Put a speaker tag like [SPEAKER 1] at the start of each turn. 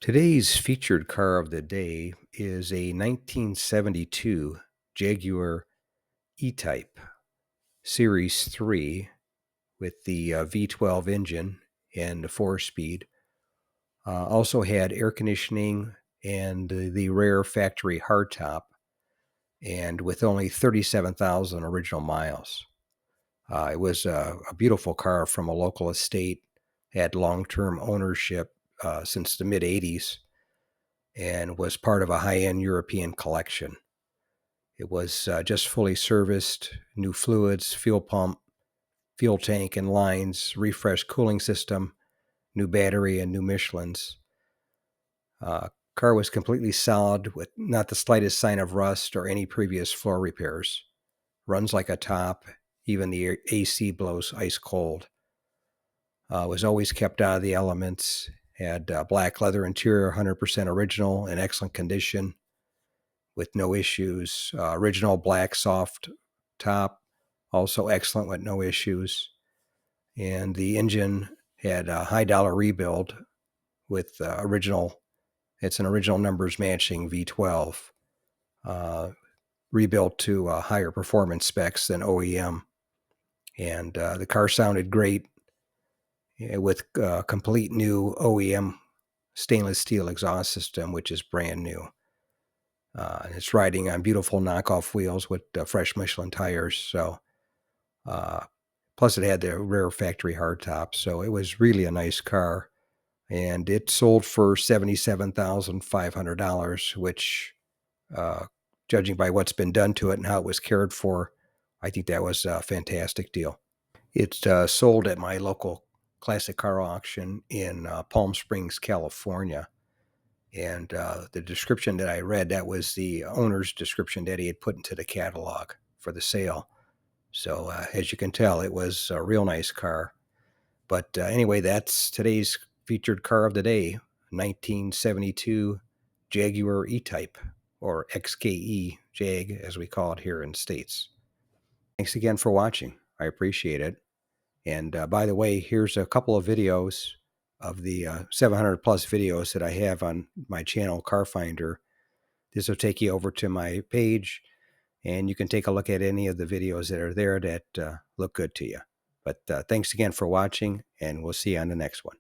[SPEAKER 1] Today's featured car of the day is a 1972 Jaguar E-Type Series 3 with the V12 engine and the 4-speed. Also had air conditioning and the rare factory hardtop, and with only 37,000 original miles. It was a beautiful car from a local estate, had long-term ownership since the mid-'80s, and was part of a high-end European collection. It was just fully serviced, new fluids, fuel pump, fuel tank and lines, refreshed cooling system, new battery, and new Michelins. Car was completely solid with not the slightest sign of rust or any previous floor repairs. Runs like a top, even the AC blows ice cold. Was always kept out of the elements, had black leather interior, 100% original, in excellent condition, with no issues. Original black soft top, also excellent with no issues. And the engine had a high dollar rebuild with it's an original numbers matching V12, rebuilt to higher performance specs than OEM. And the car sounded great with complete new OEM stainless steel exhaust system, which is brand new. It's riding on beautiful knockoff wheels with fresh Michelin tires. So, plus it had the rare factory hardtop. So it was really a nice car, and it sold for $77,500, which, judging by what's been done to it and how it was cared for, I think that was a fantastic deal. It's sold at my local classic car auction in Palm Springs, California. And the description that I read, that was the owner's description that he had put into the catalog for the sale. So as you can tell, it was a real nice car. But anyway, that's today's featured car of the day, 1972 Jaguar E-Type, or XKE Jag, as we call it here in the States. Thanks again for watching. I appreciate it. And by the way, here's a couple of videos of the 700 plus videos that I have on my channel, Car Finder. This will take you over to my page, and you can take a look at any of the videos that are there that look good to you. But thanks again for watching, and we'll see you on the next one.